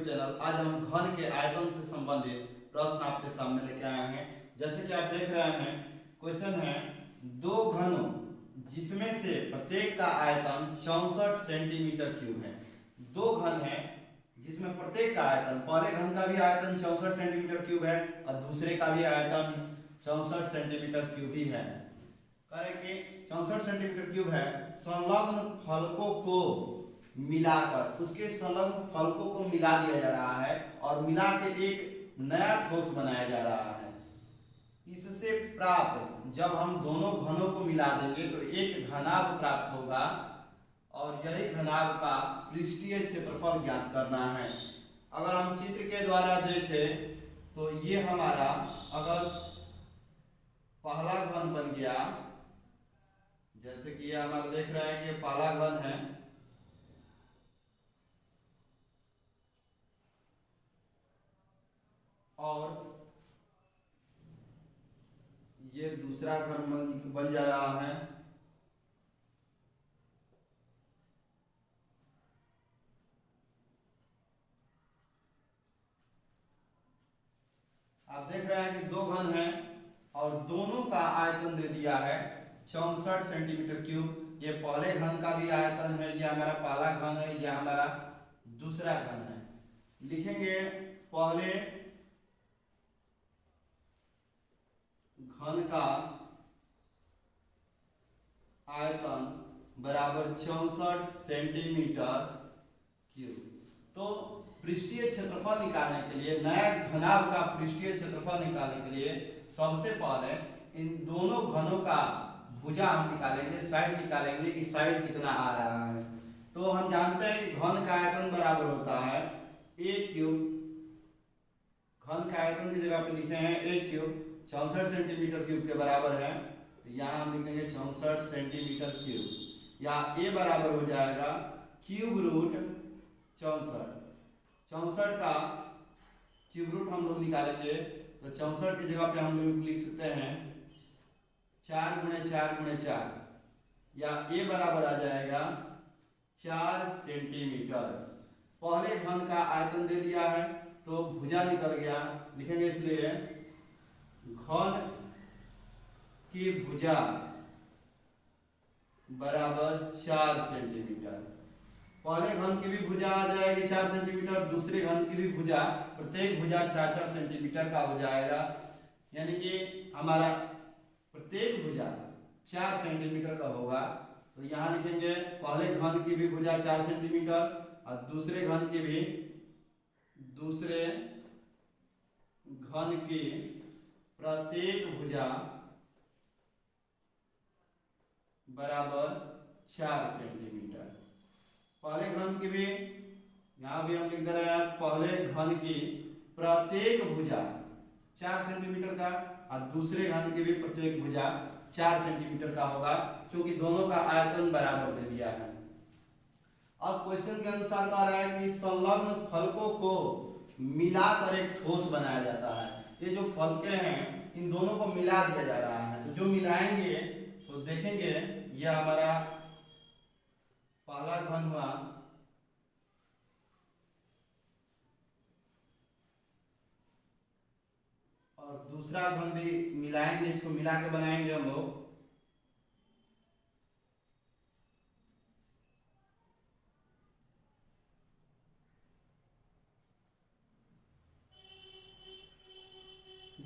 YouTube channel. आज हम घन के आयतन से संबंधित प्रश्न आपके सामने लेके आए हैं। जैसे कि आप देख रहे हैं, क्वेश्चन है दो घनों जिसमें से प्रत्येक का आयतन 64 सेंटीमीटर क्यूब है। दो घन है जिसमें प्रत्येक का आयतन, पहले घन का भी आयतन 64 सेंटीमीटर क्यूब है और दूसरे का भी आयतन 64 सेंटीमीटर क्यूब ही है। करें कि 64 सेंटीमीटर क्यूब है, संलग्न फलकों को मिलाकर उसके संलग्न फलकों को मिला दिया जा रहा है और मिला के एक नया ठोस बनाया जा रहा है। इससे प्राप्त जब हम दोनों घनों को मिला देंगे तो एक घनाभ प्राप्त होगा और यही घनाभ का पृष्ठीय क्षेत्रफल ज्ञात करना है। अगर हम चित्र के द्वारा देखें तो ये हमारा अगर पहला घन बन गया, जैसे कि ये हमारा देख रहे हैं कि ये पहला घन है और ये दूसरा घन बन जा रहा है। आप देख रहे हैं कि दो घन हैं और दोनों का आयतन दे दिया है 64 सेंटीमीटर क्यूब। ये पहले घन का भी आयतन है, ये हमारा पहला घन है, ये हमारा दूसरा घन है। लिखेंगे पहले घन का आयतन बराबर 64 सेंटीमीटर क्यूब। तो पृष्ठीय क्षेत्रफल निकालने के लिए, नया घनाभ का पृष्ठीय क्षेत्रफल निकालने के लिए सबसे पहले इन दोनों घनों का भुजा हम निकालेंगे, साइड निकालेंगे कि साइड कितना आ रहा है। तो हम जानते हैं कि घन का आयतन बराबर होता है a क्यूब। घन का आयतन की जगह पे लिखे हैं a क्यूब, 64 सेंटीमीटर क्यूब के बराबर है। तो यहाँ हम लिख देंगे 64 सेंटीमीटर क्यूब, या a बराबर हो जाएगा क्यूब रूट 64। 64 का क्यूब रूट हम लोग निकालेंगे तो 64 की जगह पे हम लोग लिख सकते हैं 4 गुणे 4 गुणे 4, या a बराबर आ जाएगा 4 सेंटीमीटर। पहले घन का आयतन दे दिया है तो भुजा निकल गया, लिखेंगे इसलिए घन की भुजा बराबर 4 सेंटीमीटर। पहले घन की भी भुजा आ जाएगी 4 सेंटीमीटर, दूसरे घन की भी भुजा, प्रत्येक भुजा 4-4 सेंटीमीटर का हो जाएगा। यानी कि हमारा प्रत्येक भुजा 4 सेंटीमीटर का होगा। तो यहाँ लिखेंगे पहले घन की भी भुजा 4 सेंटीमीटर और दूसरे घन की प्रत्येक भुजा बराबर 4 सेंटीमीटर। पहले घन की भी, यहाँ भी हम लिख दे रहे हैं पहले घन की प्रत्येक भुजा 4 सेंटीमीटर का और दूसरे घन की भी प्रत्येक भुजा 4 सेंटीमीटर का होगा, क्योंकि दोनों का आयतन बराबर दे दिया है। अब क्वेश्चन के अनुसार कह रहा है कि संलग्न फलकों को मिलाकर एक ठोस बनाया जाता है। ये जो फलके हैं इन दोनों को मिला दिया जा रहा है। तो जो मिलाएंगे तो देखेंगे ये हमारा पहला घन हुआ और दूसरा घन भी मिलाएंगे, इसको मिला के बनाएंगे हम लोग।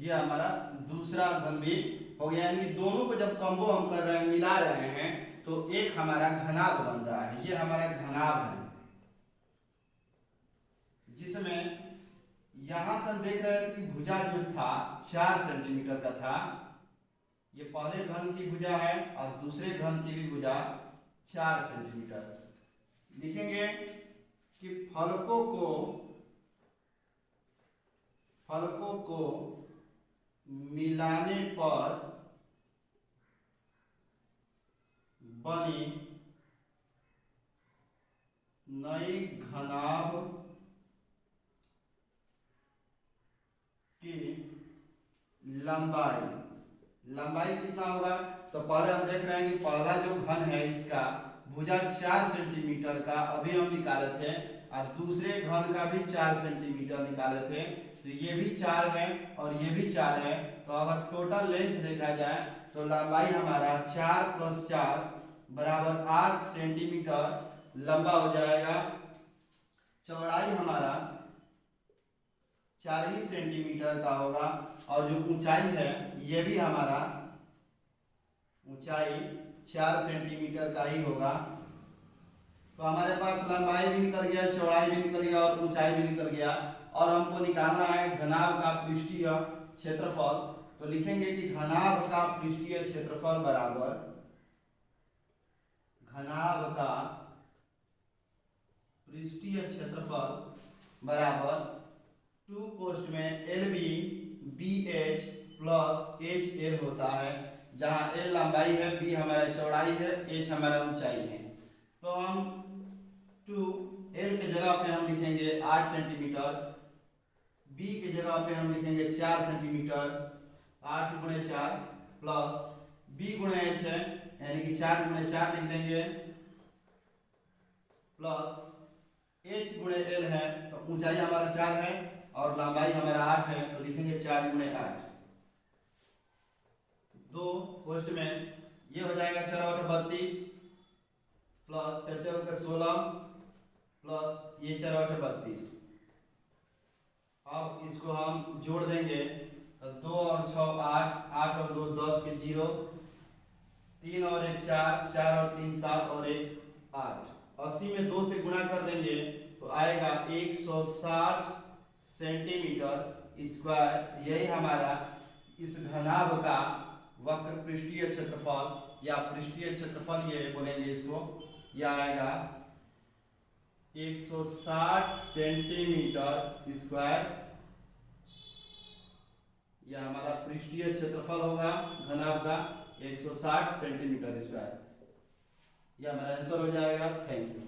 ये हमारा दूसरा घन भी हो गया। यानी दोनों को जब कॉम्बो हम कर रहे हैं, मिला रहे हैं, तो एक हमारा घनाभ बन रहा है। ये हमारा घनाभ है, जिसमें यहां से हम देख रहे थे कि भुजा जो था 4 सेंटीमीटर का था। ये पहले घन की भुजा है और दूसरे घन की भी भुजा 4 सेंटीमीटर। लिखेंगे कि फलकों को मिलाने पर बनी नई घनाभ की लंबाई कितना होगा। तो पहले हम देख रहे हैं कि पहला जो घन है इसका भुजा 4 सेंटीमीटर का अभी हम निकाले थे और दूसरे घन का भी 4 सेंटीमीटर निकाले थे। तो ये भी 4 है और ये भी 4 है। तो अगर टोटल लेंथ देखा जाए तो लंबाई हमारा 4 + 4 बराबर 8 सेंटीमीटर लंबा हो जाएगा। चौड़ाई हमारा 4 ही सेंटीमीटर का होगा और जो ऊंचाई है ये भी हमारा ऊंचाई 4 सेंटीमीटर का ही होगा। तो हमारे पास लंबाई भी निकल गया, चौड़ाई भी निकल गया और ऊंचाई भी निकल गया। और हमको निकालना है घनाभ का पृष्ठीय क्षेत्रफल। तो लिखेंगे कि घनाभ का पृष्ठीय क्षेत्रफल बराबर घनाभ का पृष्ठीय क्षेत्रफल बराबर 2 कोष्ठ में LB BH + HL होता है, जहां L लंबाई है, B हमारा चौड़ाई है, H हमारा ऊंचाई है। तो हम 2L के जगह पे हम लिखेंगे 8 सेंटीमीटर, B की जगह पे हम लिखेंगे 4 सेंटीमीटर, 8 × 4 प्लस B × H है यानी कि 4 × 4 लिख देंगे प्लस H × L है। तो ऊंचाई हमारा 4 है और लंबाई हमारा 8 है, तो लिखेंगे 4 × 8। 2 कोष्ठ में ये हो जाएगा 4 × 32 प्लस 4 × 16 प्लस ये 4 × 32। अब इसको हम जोड़ देंगे तो 2 और 6 8, 8 और 2 10 के 0, 3 और 1 4, 4 और 3 7 और 1 8। 80 में 2 से गुणा कर देंगे तो आएगा 160 सेंटीमीटर स्क्वायर। यही हमारा इस घनाभ का वक्र पृष्ठीय क्षेत्रफल या पृष्ठीय क्षेत्रफल ये बोलेंगे इसको, यह आएगा 160 सेंटीमीटर स्क्वायर। यह हमारा पृष्ठीय क्षेत्रफल होगा घनाभ का 160 सेंटीमीटर स्क्वायर। यह हमारा आंसर हो जाएगा। Thank you.